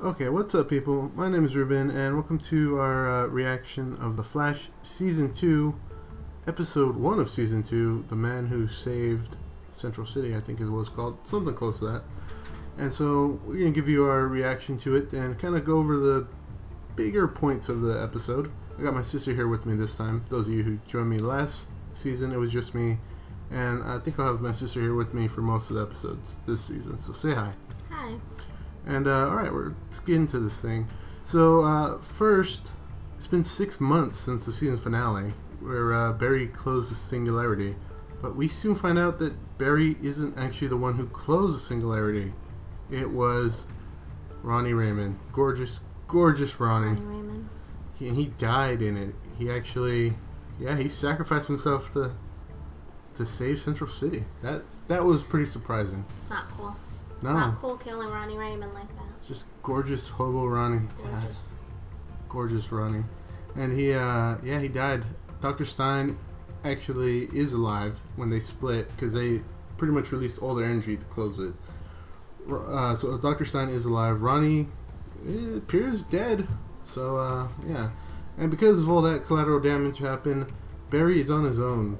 Okay, what's up, people? My name is Ruben, and welcome to our reaction of The Flash Season 2, Episode 1 of Season 2, The Man Who Saved Central City, I think is what it's called. Something close to that. And so, we're going to give you our reaction to it and kind of go over the bigger points of the episode. I got my sister here with me this time. Those of you who joined me last season, it was just me. And I think I'll have my sister here with me for most of the episodes this season. So, say hi. Hi. And alright, let's get into this thing. So first, it's been 6 months since the season finale, where Barry closed the singularity. But we soon find out that Barry isn't actually the one who closed the singularity. It was Ronnie Raymond. Gorgeous, gorgeous Ronnie. Ronnie Raymond. He died in it. He actually, he sacrificed himself to save Central City. That was pretty surprising. It's not cool. It's No. not cool killing Ronnie Raymond like that. Just gorgeous hobo Ronnie. Gorgeous. Gorgeous Ronnie. And he died. Dr. Stein actually is alive when they split because they pretty much released all their energy to close it. So Dr. Stein is alive. Ronnie appears dead. So, yeah. And because of all that collateral damage happened, Barry is on his own.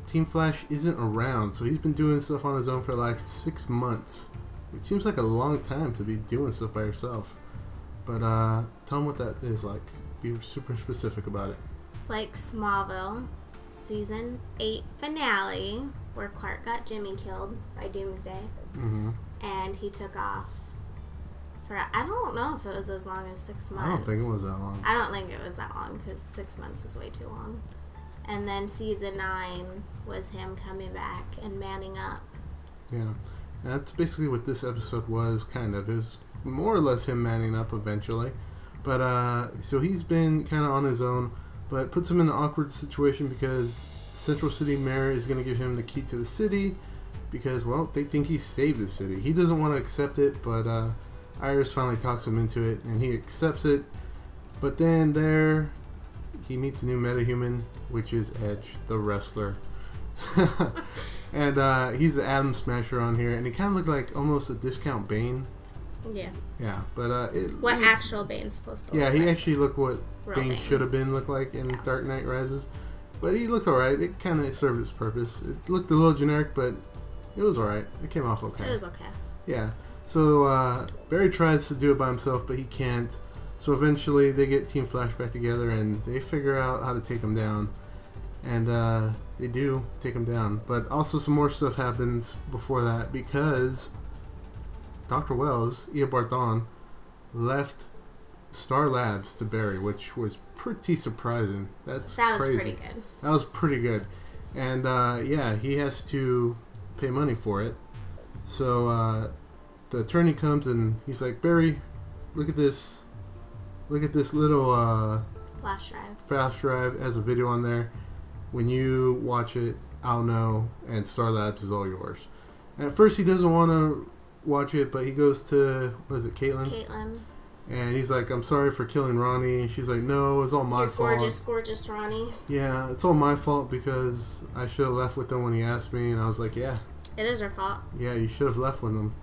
Team Flash isn't around, so he's been doing stuff on his own for like 6 months. It seems like a long time to be doing stuff by yourself. But tell them what that is like. Be super specific about it. It's like Smallville, Season 8 finale, where Clark got Jimmy killed by Doomsday. Mm-hmm. And he took off for, I don't know if it was as long as 6 months. I don't think it was that long. I don't think it was that long, because 6 months is way too long. And then Season 9 was him coming back and manning up. Yeah. That's basically what this episode was, kind of. It was more or less him manning up eventually. But, so he's been kind of on his own, but puts him in an awkward situation because Central City Mayor is going to give him the key to the city because, well, they think he saved the city. He doesn't want to accept it, but Iris finally talks him into it, and he accepts it. But then there, he meets a new metahuman, which is Edge, the wrestler. And he's the Atom Smasher on here, and he kind of looked like almost a discount Bane. Yeah. Yeah, but what actual Bane's supposed to yeah, look he like. actually looked what Real Bane Bane. should have been looked like in Dark Knight Rises. But he looked alright. It kind of served its purpose. It looked a little generic, but it was alright. It came off okay. It was okay. Yeah. So Barry tries to do it by himself, but he can't. So eventually they get Team Flash back together and they figure out how to take him down. And they do take him down. But also some more stuff happens before that because Dr. Wells, Ia Barthon, left Star Labs to Barry, which was pretty surprising. That was crazy. Pretty good. That was pretty good. And yeah, he has to pay money for it. So the attorney comes and he's like, Barry, look at this. Look at this little Flash drive. Flash drive. It has a video on there. When you watch it, I'll know, and Star Labs is all yours. And at first he doesn't want to watch it, but he goes to, what is it, Caitlin? And he's like, I'm sorry for killing Ronnie. She's like, no, it's all my fault. Gorgeous, gorgeous Ronnie. Yeah, it's all my fault because I should have left with him when he asked me. And I was like, yeah. It is her fault. Yeah, you should have left with him.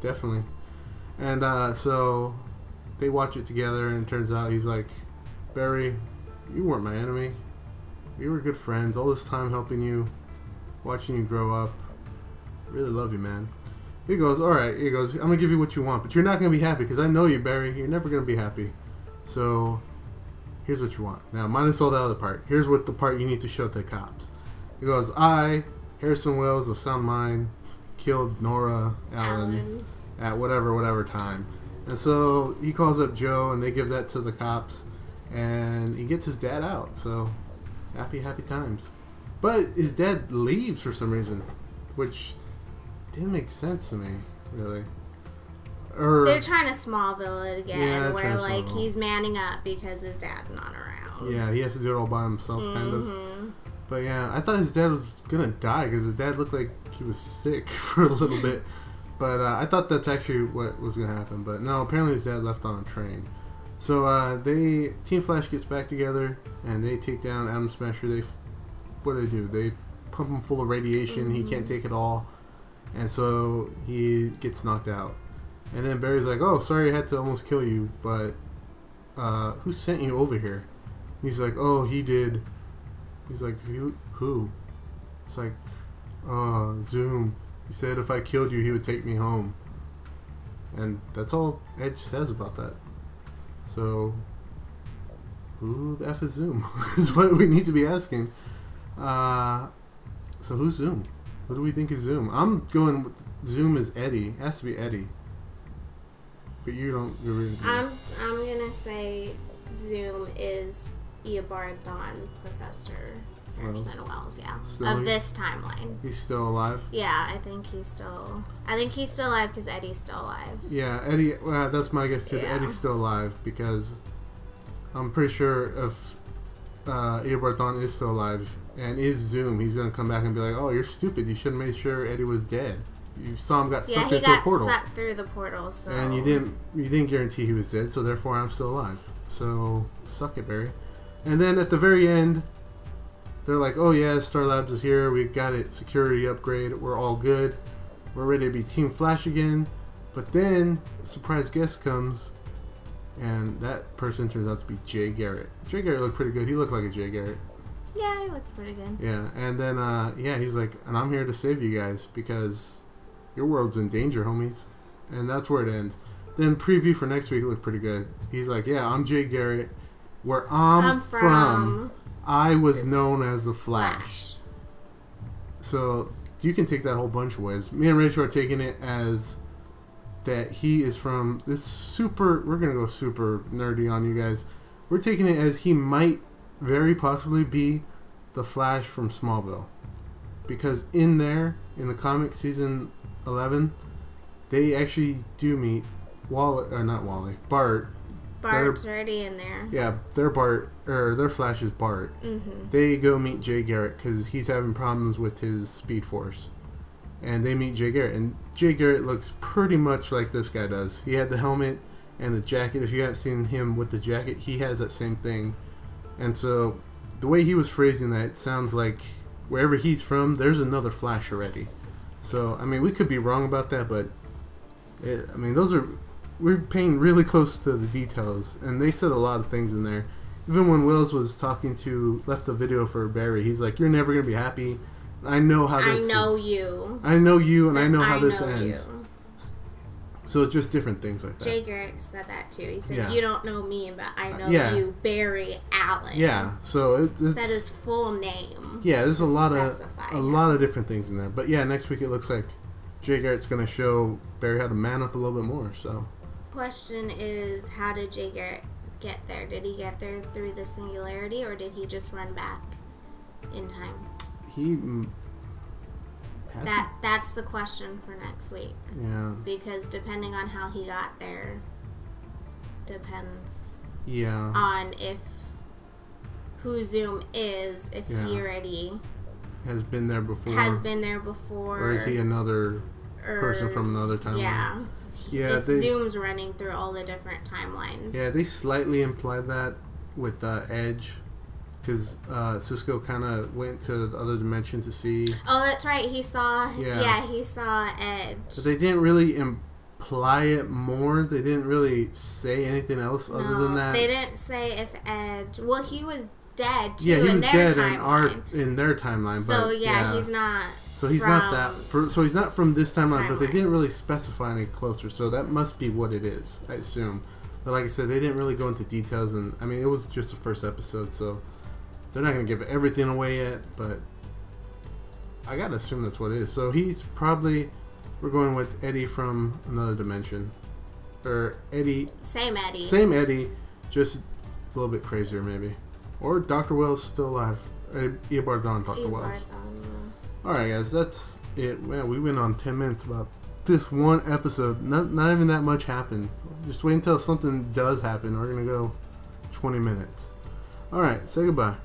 Definitely. And so they watch it together, and it turns out he's like, Barry, you weren't my enemy. We were good friends. All this time helping you, watching you grow up. Really love you, man. He goes, alright, he goes, I'm going to give you what you want, but you're not going to be happy because I know you, Barry. You're never going to be happy. So, here's what you want. Now, minus all the other part. Here's what the part you need to show to the cops. He goes, I, Harrison Wells of Sound Mind, killed Nora Allen at whatever time. And so, he calls up Joe, and they give that to the cops, and he gets his dad out. So, happy times. But his dad leaves for some reason, which didn't make sense to me, really. They're trying to Smallville it again, yeah, where like he's manning up because his dad's not around. Yeah, he has to do it all by himself, kind of. But yeah, I thought his dad was gonna die because his dad looked like he was sick for a little bit. But I thought that's actually what was gonna happen. But no, apparently his dad left on a train. So Team Flash gets back together and they take down Atom Smasher. What do? They pump him full of radiation. He can't take it all. And so he gets knocked out. And then Barry's like, "Oh, sorry, I had to almost kill you, but who sent you over here?" He's like, "Oh, he did." He's like, "Who?" It's like, Zoom. He said if I killed you, he would take me home. And that's all Edge says about that. So, who the F is Zoom? Is what we need to be asking. So who's Zoom? Who do we think is Zoom? I'm going with Zoom is Eddie. It has to be Eddie. But you don't. I'm gonna say Zoom is Eobard Professor Harrison Wells. Yeah, of this timeline. He's still alive. Yeah, I think he's still alive because Eddie's still alive. Yeah, Eddie. Well, that's my guess too. Yeah. Eddie's still alive because I'm pretty sure if Eobard is still alive and is Zoom, he's gonna come back and be like, "Oh, you're stupid. You should have made sure Eddie was dead. You saw him got sucked into a portal. Yeah, he got sucked through the portal. So. And you didn't guarantee he was dead. So therefore, I'm still alive. So suck it, Barry." And then at the very end, they're like, "Oh yeah, Star Labs is here. We got it. Security upgrade. We're all good. We're ready to be Team Flash again." But then a surprise guest comes, and that person turns out to be Jay Garrett. Jay Garrett looked pretty good. He looked like a Jay Garrett. Yeah, he looked pretty good. Yeah, and then he's like, "And I'm here to save you guys because your world's in danger, homies." And that's where it ends. Then preview for next week looked pretty good. He's like, "Yeah, I'm Jay Garrett. Where I'm from, I was known as the Flash." So you can take that whole bunch of ways. Me and Rachel are taking it as that he is from this super. We're gonna go super nerdy on you guys. We're taking it as he might very possibly be the Flash from Smallville, because in the comic season 11, they actually do meet Bart. Bart's already in there. Yeah, their Flash is Bart. Mm-hmm. They go meet Jay Garrett because he's having problems with his Speed Force. And they meet Jay Garrett. And Jay Garrett looks pretty much like this guy does. He had the helmet and the jacket. If you haven't seen him with the jacket, he has that same thing. And so the way he was phrasing that, it sounds like wherever he's from, there's another Flash already. So, I mean, we could be wrong about that, but we're paying really close to the details, and they said a lot of things in there. Even when Wills was left a video for Barry, he's like, "You're never going to be happy. I know how this I know you, and I know how this ends." So it's just different things like that. Jay Garrett said that too. He said, "You don't know me, but I know you, Barry Allen." Yeah, so it's said his full name. Yeah, there's a lot of different things in there. But yeah, next week it looks like Jay Garrett's going to show Barry how to man up a little bit more, so... Question is, how did Jay Garrett get there? Did he get there through the singularity, or did he just run back in time? That's the question for next week. Yeah. Because depending on how he got there, depends. Yeah. On who Zoom is, if he already has been there before, or is he another person from another timeline? Yeah. Yeah, if Zoom's running through all the different timelines. Yeah, they slightly implied that with Edge, because Cisco kind of went to the other dimension to see. Oh, that's right. He saw. Yeah, he saw Edge. But they didn't really imply it more. They didn't really say anything else other than that. They didn't say if Edge. Well, he was dead too. Yeah, he was dead timeline. in their timeline. So yeah, he's not. So he's not so he's not from this timeline, but they didn't really specify any closer. So that must be what it is, I assume. But like I said, they didn't really go into details, and I mean, it was just the first episode, so they're not going to give everything away yet. But I gotta assume that's what it is. So he's probably, we're going with Eddie from another dimension, or Eddie. Same Eddie, just a little bit crazier maybe, or Dr. Wells still alive. Eobard Dr. Wells. Alright guys, that's it. Man, we went on 10 minutes about this one episode. Not even that much happened. Just wait until something does happen. We're going to go 20 minutes. Alright, say goodbye.